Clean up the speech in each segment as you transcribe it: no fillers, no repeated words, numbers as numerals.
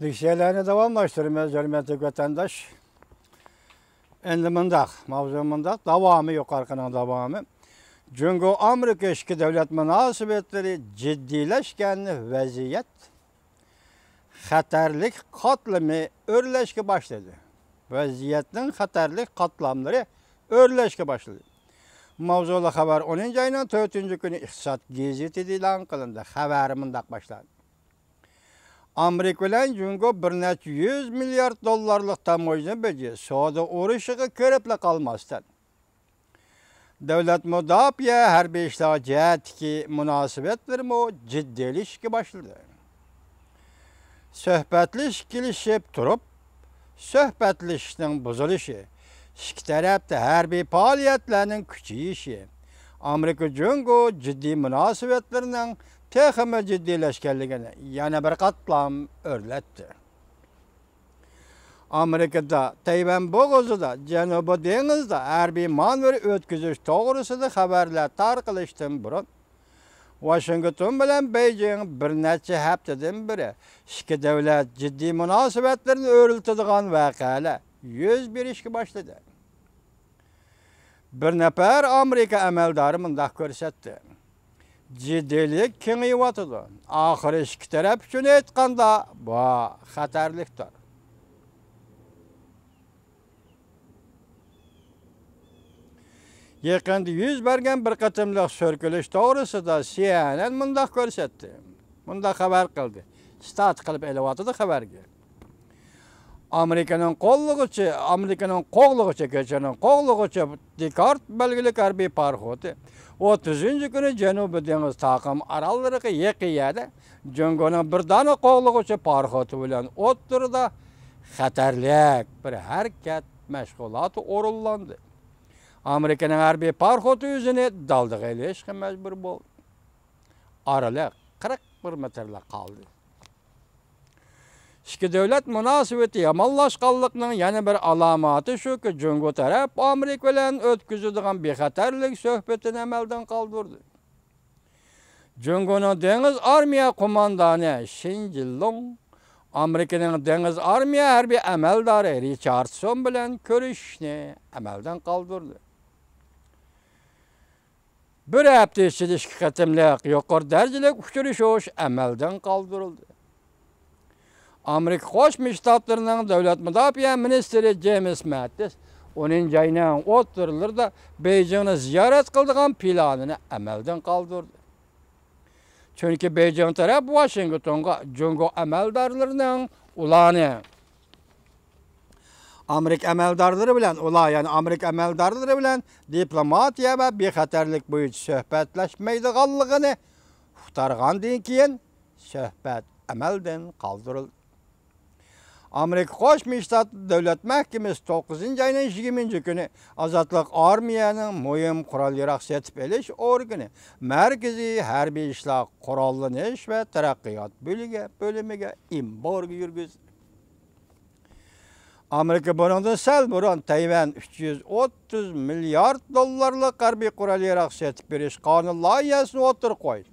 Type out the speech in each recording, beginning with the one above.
Dikşelerini davamlaştırmaz hürmetli vatandaş. Endi mındaq, mavzu mındaq, davamı yok arkadan davamı. Çünkü Amerika eşki devlet münasebetleri ciddileşken vaziyet, xatarlik katlımı örleşke başladı. Vaziyetin xatarlik katlamları örleşke başladı. Mavzulu haber 10. ayının 4. günü İktisat Gazeti ilan kılındı. Haberi mındaq başladı. Amerika bilen Cungo bir neçe 100 milyar dollarlık tamoyunu beci, soda uğraşığı körüple kalmazdan. Devlet müdafiye harbi işler cihetki münasebetlerimi ciddileşki başladı. Söhbetleşkilişip durup, söhbetleşinin bozuluşu, iki tarafta harbi faaliyetlerinin küçüyüşü, Amerika Cungo ciddi münasebetlerinin texmi ciddileşkenligini yana bir katlam örletti. Amerika'da, Tayvan boğazıda, Janubi Deniz'de harbi manevra ötküzüş doğrusunda haberler tarqalıştan burun, Washington bilen Beijing bir neçe haftadan beri iki devlet ciddi münasebetlerini örültüdigan vakalar yüz berişki başladı. Bir nefer Amerika amaldori mundaq ko'rsatdi. Ciddilik kengayıvatıdı. Ahir iki taraf üçün aytganda bu xatarlikdir. Yaqında yüz bergen bir qatımlıq sörkülüş doğrusida CNN mundaq ko'rsatdi. Mundaq xabar qildi. Stat qilib elevatıdı xabarga. Amerikanın qo'llug'ichi keçenin qo'llug'ichi Dekart belgilik harbiy parxoti 30. günü Janubi Deniz taqim aralarıqı yaqiyada Jungo'nun bir dana qo'llug'ichi parxoti bilan o'ttirda xatarlik bir harakat mashg'uloti o'rinlandi. Amerikanın harbiy parxoti o'zini daldiga ilishga majbur bo'ldi. Araliq 41 metrlik qoldi. İki devlet münasebeti yamanlaşkanlıkның yana bir alamatı şu ki Jungo taraf Amerika bilen ötküzüdüğün bexatarlik söhbetini amelden kaldırdı. Jungo'nun deniz armiya kumandanı Shin Jil-long, Amerika'nın deniz armiya harbi ameldarı Richardson bilen körüşünü amelden kaldırdı. Bir hafta içinde iki katimlik yukarı derecelik uçuruş amelden kaldırıldı. Amerika Qo'shma Shtatlarining Davlat Mudofaa ministri James Mattis 10. ayının o'ttirlarda Beijingni ziyorat qiladigan planini amaldan qoldirdi. Chunki Beijing taraf Washingtonga Jungo amaldorlarining ularni Amerika amaldorlari bilan diplomatiya va bexatarlik bo'yicha suhbatlashmaydiganligini uqtargandan keyin suhbat amaldan qoldirildi. Amerika Qo'shma Shtatlar Davlat Mahkemesi 9. ayının 20. günü Azatlık Armiyanın muhim qurol-yarog' setib elish organi Markaziy harbiy ishlar qurollanish va taraqqiyot bo'limiga embargo yurgizdi. Amerika bundan sal burun Tayvan 330 milyard dollarlik harbiy qurol-yarog' setib berish qonun loyihasini o'tirib qo'ydi.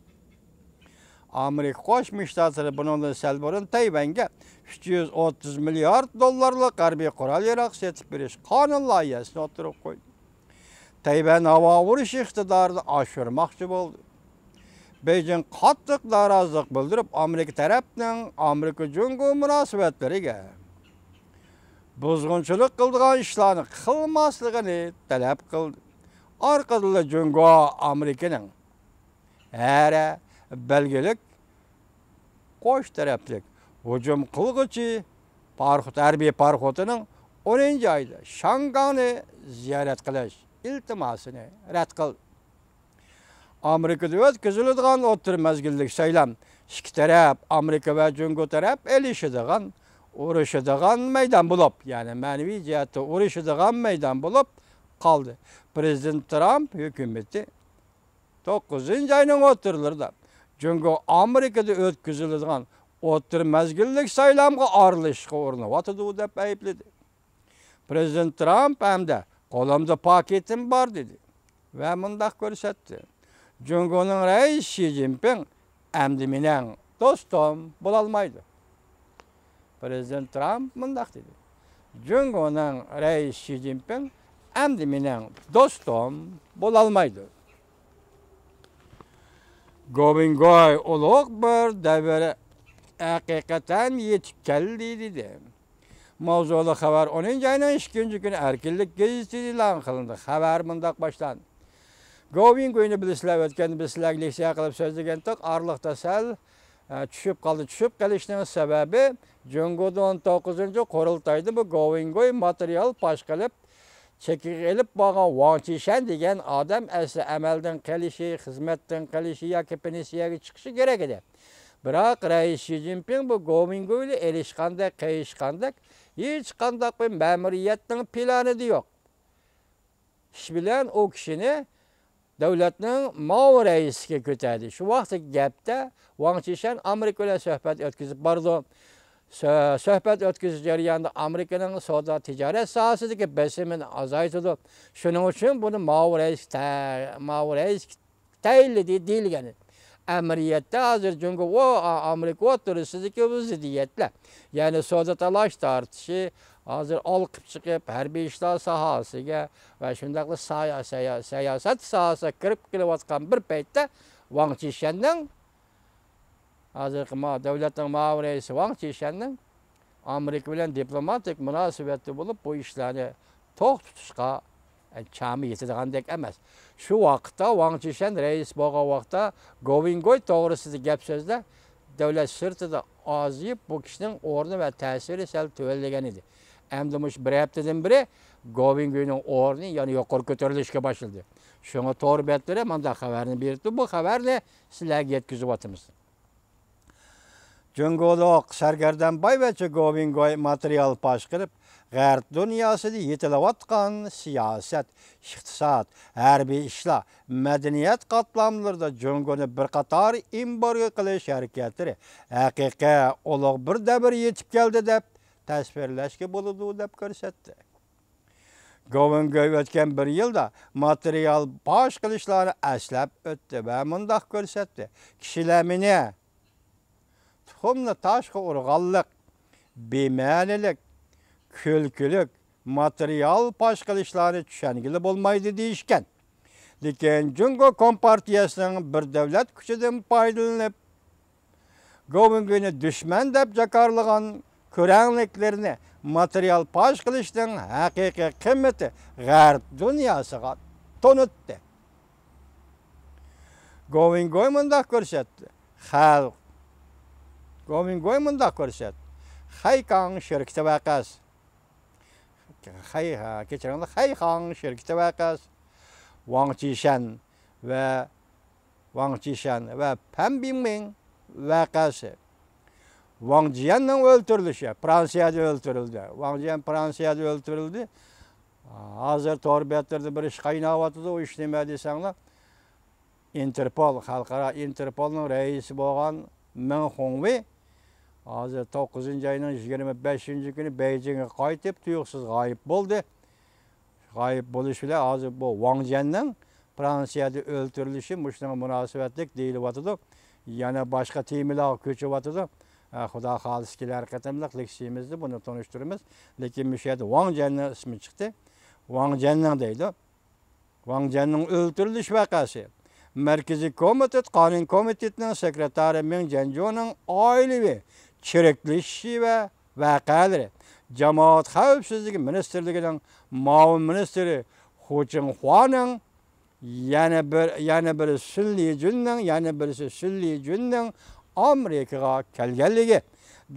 Amerika Qo'shma Shtatlari bundan sal burun Tayvanga 330 milyard dollarlik harbiy qurol-yarog' setib berish qonun loyihasini o'tirib qo'ydi. Tayvan havo urush iqtidorini oshirmoqchi bo'ldi. Beijing qattiq norozilik bildirib, Amerika tarafining Amerika Jungo munosabatlariga buzg'unchilik qiladigan ishlarni qilmasligini talab qildi. Orqada Jungo Amerikaning hara belgilik qo'sh taraflik hujum qilg'uchi harbiy parxotining 10. ayda Shangani ziyorat qilish iltimosini rad qildi. Amerikada o'tkaziladigan o'rta mezgillik saylam ikki taraf Amerika va Jungo taraf elishadigan, urushadigan maydon bo'lib, ya'ni ma'naviy jihatda urushadigan maydon bo'lib qoldi. Prezident Trump hukumati 9. ayning o'rtalarida Jungo Amerikada o'tkaziladigan o'rta mezgillik saylamga aralashishga urinayotidu deb aybladi. Prezident Trump hamda qo'limda paketim bor dedi va mundaq ko'rsatdi. Jungoning raisi Xi Jinping endi mening do'stim bo'lolmaydi. Prezident Trump mundaq dedi. Jungo'nun reis Xi Jinping endi mening do'stim bo'lolmaydi. Govingoy ulug' bir davr haqiqatan yetib keldi dedi. Mavzuli xabar 10 ayning 2 kuni Erkinlik gazetida e'lon qilindi. Xabar mundaq boshlandi. Govingoyni bilisizlar, o'tgan biz sizlarga leksiya qilib so'zlagandik. Orliqda sal tushib qolishning sababi Jungo'da 19-qurultayda bu Govingoy material pash qilib çekilip bo'lgan Wang Qishan degan odam asli amaldan qilishi, xizmatdan qilishi yoki pensiyaga chiqishi kerak edi. Biroq Rais Xi Jinping bu Govingoyni erishganda, qayishganda hech qanday bir ma'muriyatning planida yo'q. Ish bilan o kishini davlatning ma'mur raisiga ko'tardi. Shu vaqtda gapda Wang Qishan Amerika bilan suhbat o'tkazib bordi. Suhbat o'tkazish jarayonida Amerikaning savdo tijorat sohasidagi bosimini azaytirdi. Shuning uchun buni ma'mur rais tayinladi deyilgan. Amiriyatda hozir Jungo va Amerika o'rtasidagi ziddiyatlar, ya'ni savdo talash tortishi hozir olqib chiqib harbiy ishlar sohasiga va shundaqli siyosat sohasiga kirib kelayotgan bir paytda Wang Qishanning hozirgi davlatning ma'mur raisi Wang Qishanning Amerika bilan diplomatik munosabatda bo'lib bu ishlarni to'xtatishga chami yetadiganidek emas. Shu vaqtda Wang Qishan rais bo'lgan vaqtda Govingoy to'g'risida gap so'zlar davlat sirtida ozib bu kishining o'rni va ta'siri sal tuvallagan edi. Endi mush bir haftadan beri Govingoyning o'rni yana yuqori ko'tarilishga boshladi. Shunga to'g'ri betlari mana xabarni berdi. Bu xabarni sizlarga yetkazib o'tamiz. Jungo'da sargardan boyvacha Govingoy material pash qilib, g'arb dunyosida yetilayotgan siyosat, iqtisod, harbiy ishlar, madaniyat qatlamlarida Jungo'ni bir qator embargo qilish harakatlari haqiqiy ulug' bir davr yetib keldi deb tasvirlashga bo'ladi deb ko'rsatdi. Govingoy o'tgan bir yilda material pash qilishlarni aslab o'tdi va mundaq ko'rsatdi. Kishilar meni tuxumni tashqi urg'anlik, bema'nilik, kulkilik, material pash qilishlarni tushungili bo'lmaydi deyishgan. Lekin Jungo Kompartiyasining bir davlat kuchidan foydalanib Govingoyni dushman deb jakarlagan ko'rangliklarni material pash qilishning haqiqiy qimmati g'arb dunyosiga tonutdi. Govingoy mundaq ko'rsatdi. Xalq Govingoy mundaq ko'rsatdi. Xaykang shirkati vaqasi. Xaykang shirkati vaqasi. Wang Qishan va Pan Bingbing vaqasi. Wang Jianning o'ltirilishi, Fransiyada o'ltirildi. Wang Jian Fransiyada o'ltirildi. Hozir to'g'ri bir ish qaynayotdi. O ish nima desanglar, Interpol, xalqaro Interpolning raisi bo'lgan Meng Hongwei hozir 9-ayning 25-kuni Beijingga qaytib, tuyuqsiz g'oyib bo'ldi. G'oyib bo'lishi bilan hozir bu Wang Jianning Fransiyada o'ltirilishi mushunga munosabatlik deyilyapti. Yana boshqa temalar ko'chyapti. Xudo xolis kelar qatamliq leksiyamizda buni tanishtiramiz. Lekin bu yerda Wang Jianning ismi chiqdi. Wang Jianning deydi. Wang Jianning o'ltirilish vaqasi. Markaziy komitet, qonun komitetining sekretari Meng Jianzhuoning oilaviy chiriklashi va vaqalari. Jamoat xavfsizligi ministrligining muavin ministri Hu Jinhuaning yana bir Sunli Junning Amerikaga kelganligi.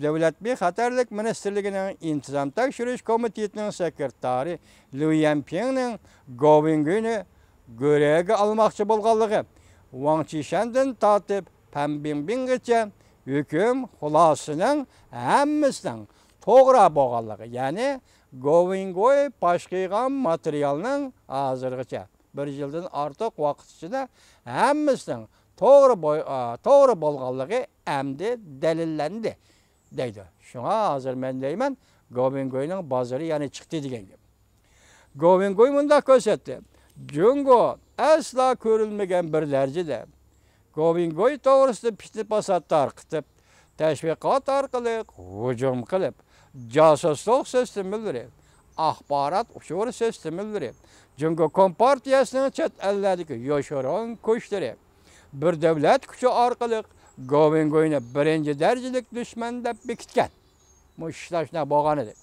Davlat bexatarlik ministrligining intizom tekshirish komitetining sekretari Liu Yanpingning Govingoyni go'raga olmoqchi bo'lganligi, Wang Qishandan tortib Pan Bingbinggacha hukm xulosining hammasining to'g'ri bo'lganligi, ya'ni Govingoy pash qilgan materialning hozirgacha 1 yildan ortiq vaqt ichida hammasining to'g'ri bo'lganligi endi dalillandi deydi. Shunga hozir men deyman, Govingoyning bozori yana chiqdi degan gap. Govingoy bunda ko'rsatdi. Jungo asla ko'rilmagan bir darajada Govingoy to'g'risida fitna fasod tarqitib, teşviqat arqali hücum qilib, josusluq sistemlari, axborot ushur sistemlari, Jungo Kompartiyasining chet ellardagi yosharon kuchlari bir davlat kuchi orqali Govingoyni birinchi darajalik dushman deb bekitgan. Bu ishlar shuna bo'lgan edi.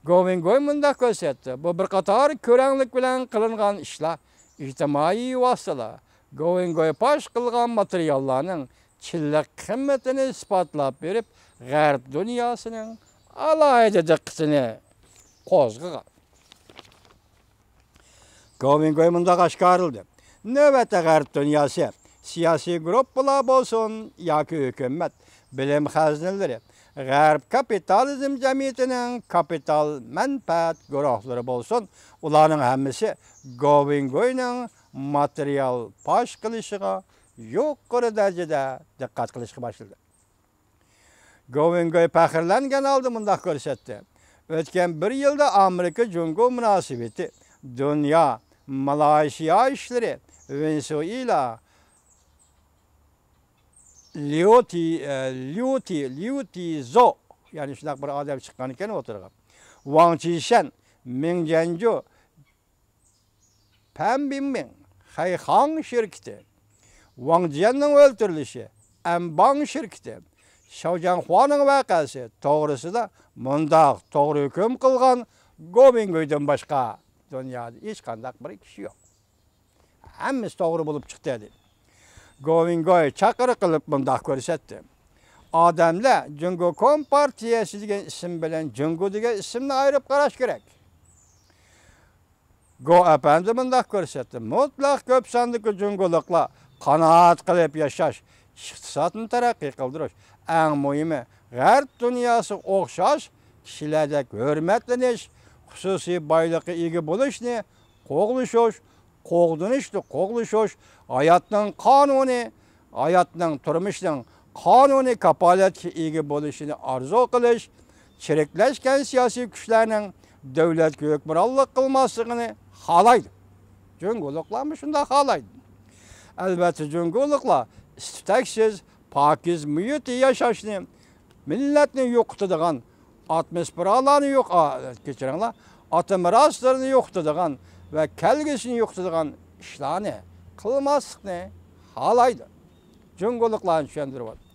Govingoy bunda ko'rsatdi. Bu bir qator ko'ranglik bilan qilingan ishlar, ijtimoiy vositalar, Govingoy pash qilgan materiallarning chillik qimmatini isbotlab berib, g'arb dunyosining alohida diqqatini qo'zg'agan. Govingoy bunda oshkorildi. Navbatda g'arb dunyosi siyosiy gruppalar bo'lsin yoki hukumat, bilim xazinalari, g'arb kapitalizm jamiyatining kapital manfaat guruhlari bo'lsin, ularning hammasi Govingoyning material pash qilishiga yuqori darajada diqqat qilishga boshladi. Govingoy faxrlangan holda bunday ko'rsatdi. O'tgan bir yilda Amerika-Jungo munosabati, dunyo, Malayziya ishlari, Venezuela, Liu Zo, ya'ni shunaqa bir odam chiqqan ekan o'tirgan. Wang Qishan, Meng Jianzhou, Pan Bingbing, Haihang shirkati, Wang Jianning o'ldirilishi, Anbang shirkati, Shao Jianhuaning voqeasi to'g'risida mundaq to'g'ri hukm qilgan Govingoydan boshqa dunyoda hech qanday bir kishi yo'q. Hammasi to'g'ri bo'lib chiqdi dedi. Govingoy chaqiriq qilib bunday ko'rsatdi. Odamlar Jungo Kompartiyasi degan ism bilan Jungo degan ismni ayirib qarash kerak. Go apandi bunday ko'rsatdi. Mutlaq ko'p sonli Jungoliklar qanoat qilib yashash, iqtisodni taraqqiy qildirish, eng muhimi g'arb dunyosi o'xshash kishilarda hurmatlanish, xususiy boylikqa ega bo'lishni qo'g'dinishni, hayotning qonuni, hayotning turmushning qonuniy kapolatga ega bo'lishini orzu qilish, chiriklashgan siyosiy kuchlarning davlatga hukmronlik qilmasligini xohlaydi. Jungoliklar shunday xohlaydi. Albatta Jungoliklar istiqsiz, pokiz muhitda yashashni, millatni yo'qotadigan, atmosferalarni kechiringlar, ota-miroslarni yo'qotadigan va kelgusini yo'qotadigan ishlarni qilmaslikni xohlaydi. Jungoliklarni tushuntiryapti.